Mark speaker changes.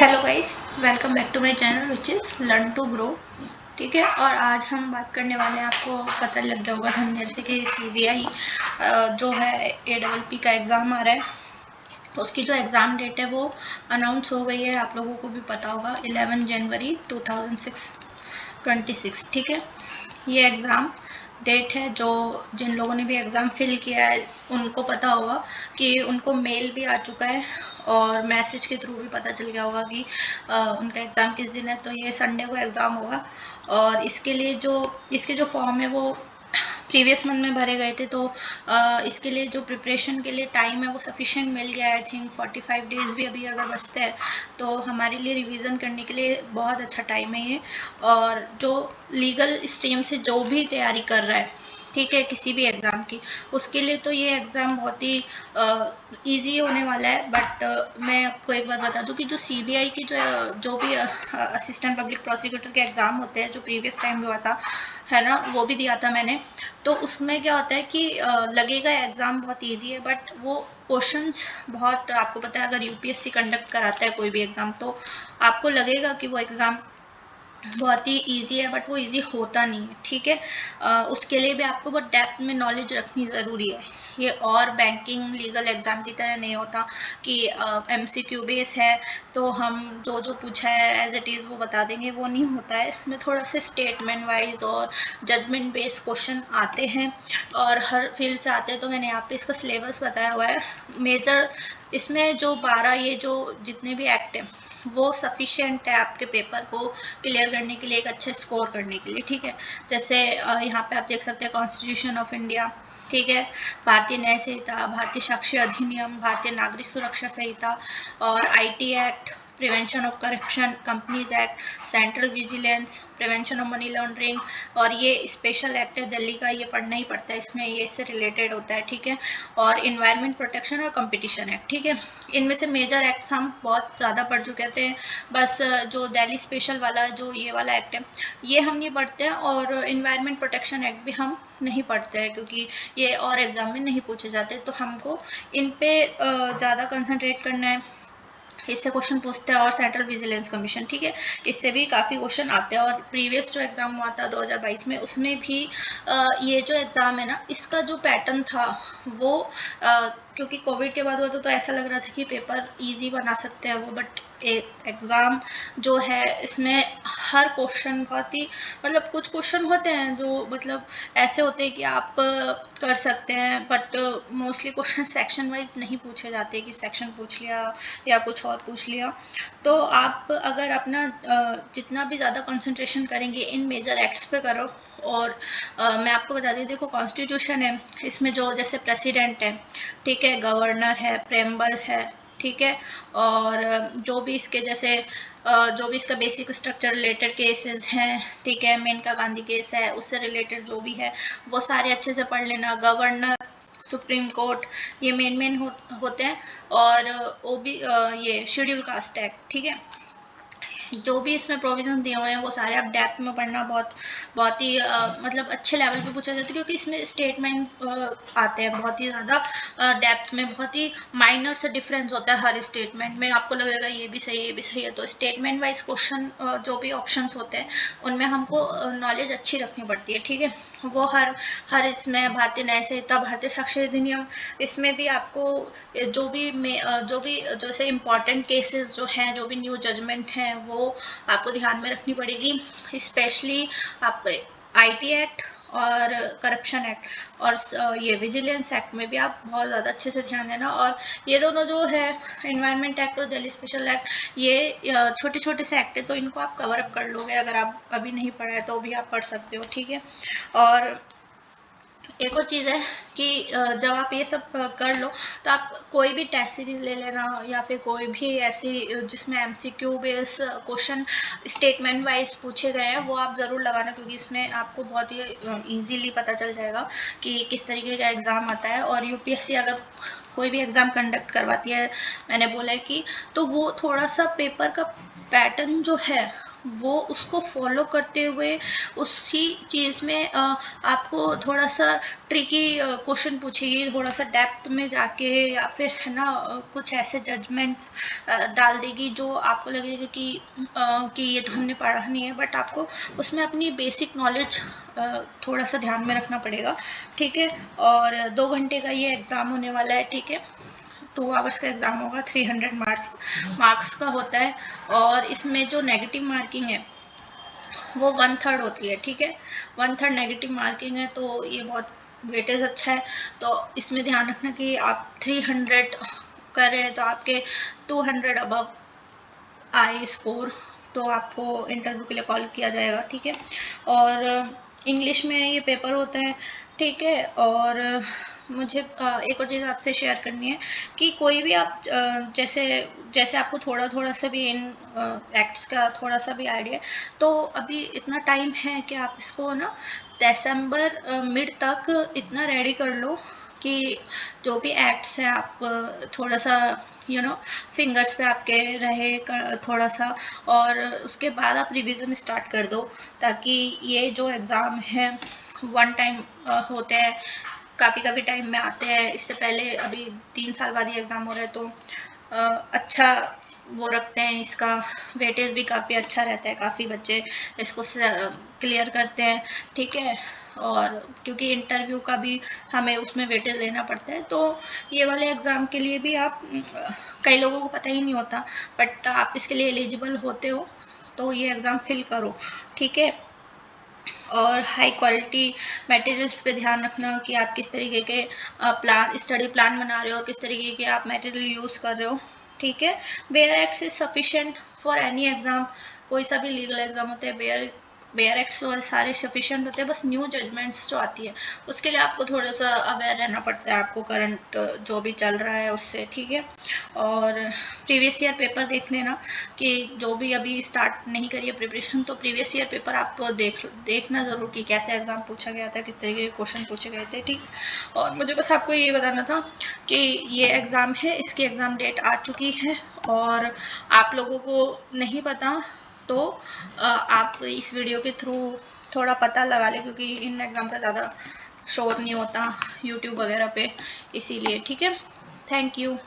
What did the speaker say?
Speaker 1: Hello guys, welcome back to my channel which is learn to grow. ठीक है, और आज हम बात करने वाले हैं, आपको पता लग गया होगा थंबनेल से कि CBI जो है APPP का एग्ज़ाम आ रहा है। उसकी जो एग्ज़ाम डेट है वो अनाउंस हो गई है, आप लोगों को भी पता होगा, 11 जनवरी 2026। ठीक है, ये एग्ज़ाम डेट है। जो जिन लोगों ने भी एग्ज़ाम फिल किया है उनको पता होगा कि उनको मेल भी आ चुका है और मैसेज के थ्रू भी पता चल गया होगा कि उनका एग्ज़ाम किस दिन है। तो ये संडे को एग्ज़ाम होगा और इसके जो फॉर्म है वो प्रीवियस मंथ में भरे गए थे। तो इसके लिए जो प्रिपरेशन के लिए टाइम है वो सफिशिएंट मिल गया है। आई थिंक 45 डेज़ भी अभी अगर बचते हैं तो हमारे लिए रिवीजन करने के लिए बहुत अच्छा टाइम है ये। और जो लीगल स्ट्रीम से जो भी तैयारी कर रहा है, ठीक है, किसी भी एग्ज़ाम की, उसके लिए तो ये एग्ज़ाम बहुत ही ईजी होने वाला है। बट मैं आपको एक बात बता दूं कि जो CBI की जो भी असिस्टेंट पब्लिक प्रोसिक्यूटर के एग्ज़ाम होते हैं, जो प्रीवियस टाइम हुआ था, है ना, वो भी दिया था मैंने। तो उसमें क्या होता है कि लगेगा एग्ज़ाम बहुत इजी है, बट वो क्वेश्चंस बहुत, आपको पता है अगर UPSC कंडक्ट कराता है कोई भी एग्ज़ाम तो आपको लगेगा कि वो एग्ज़ाम बहुत ही इजी है, बट वो इजी होता नहीं है। ठीक है, उसके लिए भी आपको बहुत डेप्थ में नॉलेज रखनी ज़रूरी है। ये और बैंकिंग लीगल एग्ज़ाम की तरह नहीं होता कि MCQ बेस है तो हम जो जो पूछा है एज इट इज़ वो बता देंगे, वो नहीं होता है। इसमें थोड़ा सा स्टेटमेंट वाइज और जजमेंट बेस्ड क्वेश्चन आते हैं और हर फील्ड से आते हैं। तो मैंने यहाँ पे इसका सिलेबस बताया हुआ है। मेजर इसमें जो 12 ये जो जितने भी एक्ट हैं वो सफिशिएंट है आपके पेपर को क्लियर करने के लिए, एक अच्छे स्कोर करने के लिए। ठीक है, जैसे यहाँ पे आप देख सकते हैं कॉन्स्टिट्यूशन ऑफ इंडिया, ठीक है, भारतीय न्याय संहिता, भारतीय साक्ष्य अधिनियम, भारतीय नागरिक सुरक्षा संहिता और IT act, prevention of corruption, companies act, central vigilance, prevention of money laundering, और ये स्पेशल एक्ट है दिल्ली का, ये पढ़ना ही पड़ता है, इसमें ये इससे रिलेटेड होता है। ठीक है, और इन्वायरमेंट प्रोटेक्शन और कंपटीशन एक्ट। ठीक है, इनमें से मेजर एक्ट्स हम बहुत ज़्यादा पढ़ चुके थे। बस जो दिल्ली स्पेशल वाला जो ये वाला एक्ट है ये हम नहीं पढ़ते हैं, और इन्वायरमेंट प्रोटेक्शन एक्ट भी हम नहीं पढ़ते हैं क्योंकि ये और एग्जाम में नहीं पूछे जाते। तो हमको इन पे ज़्यादा कंसंट्रेट करना है, इससे क्वेश्चन पूछते हैं। और सेंट्रल विजिलेंस कमीशन, ठीक है, इससे भी काफ़ी क्वेश्चन आते हैं। और प्रीवियस जो एग्ज़ाम हुआ था 2022 में, उसमें भी ये जो एग्ज़ाम है ना, इसका जो पैटर्न था वो क्योंकि कोविड के बाद हुआ था तो ऐसा लग रहा था कि पेपर इजी बना सकते हैं वो, बट एग्ज़ाम जो है इसमें हर क्वेश्चन बहुत ही, मतलब कुछ क्वेश्चन होते हैं जो मतलब ऐसे होते हैं कि आप कर सकते हैं, but mostly question section wise नहीं पूछे जाते कि सेक्शन पूछ लिया या कुछ और पूछ लिया। तो आप अगर अपना जितना भी ज़्यादा कंसंट्रेशन करेंगे इन मेजर एक्ट्स पे करो। और मैं आपको बता दी, देखो कॉन्स्टिट्यूशन है, इसमें जो जैसे प्रेसिडेंट है, ठीक है, गवर्नर है, प्रेम्बल है, ठीक है, और जो भी इसके जैसे जो भी इसका बेसिक स्ट्रक्चर रिलेटेड केसेस हैं, ठीक है, मेनका गांधी केस है, उससे रिलेटेड जो भी है वो सारे अच्छे से पढ़ लेना। गवर्नर, सुप्रीम कोर्ट, ये मेन होते हैं। और वो भी ये शेड्यूल कास्ट एक्ट, ठीक है, जो भी इसमें प्रोविजन दिए हुए हैं वो सारे आप डेप्थ में पढ़ना। बहुत ही मतलब अच्छे लेवल पे पूछा जाता है क्योंकि इसमें स्टेटमेंट आते हैं बहुत ही ज़्यादा डेप्थ में, बहुत ही माइनर से डिफरेंस होता है हर स्टेटमेंट में। आपको लगेगा ये भी सही है ये भी सही है। तो स्टेटमेंट वाइज क्वेश्चन जो भी ऑप्शंस होते हैं उनमें हमको नॉलेज अच्छी रखनी पड़ती है। ठीक है, वो हर इसमें भारतीय न्याय संहिता, भारतीय साक्ष्य अधिनियम, इसमें भी आपको जो भी जैसे इम्पॉर्टेंट केसेस जो हैं, जो भी न्यू जजमेंट हैं, वो आपको ध्यान में रखनी पड़ेगी। स्पेशली आप IT एक्ट और करप्शन एक्ट और ये विजिलेंस एक्ट में भी आप बहुत ज़्यादा अच्छे से ध्यान देना। और ये दोनों जो है इन्वायरमेंट एक्ट और दिल्ली स्पेशल एक्ट, ये छोटे छोटे से एक्ट है तो इनको आप कवर अप कर लोगे। अगर आप अभी नहीं पढ़ा है तो भी आप पढ़ सकते हो। ठीक है, और एक और चीज़ है कि जब आप ये सब कर लो तो आप कोई भी टेस्ट सीरीज ले लेना या फिर कोई भी ऐसी जिसमें MCQ base question statement wise पूछे गए हैं वो आप ज़रूर लगाना, क्योंकि इसमें आपको बहुत ही ईजीली पता चल जाएगा कि किस तरीके का एग्ज़ाम आता है। और UPSC अगर कोई भी एग्ज़ाम कंडक्ट करवाती है, मैंने बोला है कि, तो वो थोड़ा सा पेपर का पैटर्न जो है वो उसको फॉलो करते हुए उसी चीज़ में आपको थोड़ा सा ट्रिकी क्वेश्चन पूछेगी, थोड़ा सा डेप्थ में जाके, या फिर है ना कुछ ऐसे जजमेंट्स डाल देगी जो आपको लगेगा कि ये तो हमने पढ़ा नहीं है, बट आपको उसमें अपनी बेसिक नॉलेज थोड़ा सा ध्यान में रखना पड़ेगा, ठीक है। और 2 घंटे का ये एग्ज़ाम होने वाला है, ठीक है। 2 आवर्स का एग्ज़ाम होगा, 300 मार्क्स का होता है। और इसमें जो नेगेटिव मार्किंग है वो 1/3 होती है, ठीक है। 1/3 नेगेटिव मार्किंग है, तो ये बहुत वेटेज अच्छा है। तो इसमें ध्यान रखना कि आप 300 कर रहे हैं तो आपके 200 अबव आए स्कोर, तो आपको इंटरव्यू के लिए कॉल किया जाएगा, ठीक है। और इंग्लिश में ये पेपर होता है, ठीक है। और मुझे एक और चीज़ आपसे शेयर करनी है कि कोई भी आप जैसे जैसे आपको थोड़ा थोड़ा सा भी इन एक्ट्स का थोड़ा सा भी आइडिया है, तो अभी इतना टाइम है कि आप इसको ना दिसंबर मिड तक इतना रेडी कर लो कि जो भी एक्ट्स हैं आप थोड़ा सा फिंगर्स पे आपके रहे थोड़ा सा, और उसके बाद आप रिवीजन स्टार्ट कर दो, ताकि ये जो एग्ज़ाम है वन टाइम होते हैं, काफ़ी काफ़ी टाइम में आते हैं। इससे पहले अभी 3 साल बाद ये एग्ज़ाम हो रहा है, तो अच्छा वो रखते हैं, इसका वेटेज भी काफ़ी अच्छा रहता है, काफ़ी बच्चे इसको क्लियर करते हैं, ठीक है। और क्योंकि इंटरव्यू का भी हमें उसमें वेटेज लेना पड़ता है, तो ये वाले एग्ज़ाम के लिए भी आप कई लोगों को पता ही नहीं होता, बट आप इसके लिए एलिजिबल होते हो तो ये एग्ज़ाम फिल करो, ठीक है। और हाई क्वालिटी मटेरियल्स पे ध्यान रखना कि आप किस तरीके के स्टडी प्लान बना रहे हो और किस तरीके के आप मटेरियल यूज़ कर रहे हो, ठीक है। Bear acts is sufficient for any exam, कोई सा भी लीगल एग्ज़ाम होते हैं, बेयर एक्ट्स और सारे सफिशिएंट होते हैं। बस न्यू जजमेंट्स जो आती है उसके लिए आपको थोड़ा सा अवेयर रहना पड़ता है, आपको करंट जो भी चल रहा है उससे, ठीक है। और प्रीवियस ईयर पेपर देख लेना कि जो भी अभी स्टार्ट नहीं करी है प्रिपरेशन, तो प्रीवियस ईयर पेपर आप देखना ज़रूर कि कैसे एग्ज़ाम पूछा गया था, किस तरीके के क्वेश्चन पूछे गए थे, ठीक। और मुझे बस आपको ये बताना था कि ये एग्ज़ाम है, इसकी एग्ज़ाम डेट आ चुकी है, और आप लोगों को नहीं पता तो आप इस वीडियो के थ्रू थोड़ा पता लगा लें, क्योंकि इन एग्ज़ाम का ज़्यादा शोर नहीं होता यूट्यूब वगैरह पे, इसीलिए, ठीक है। Thank you.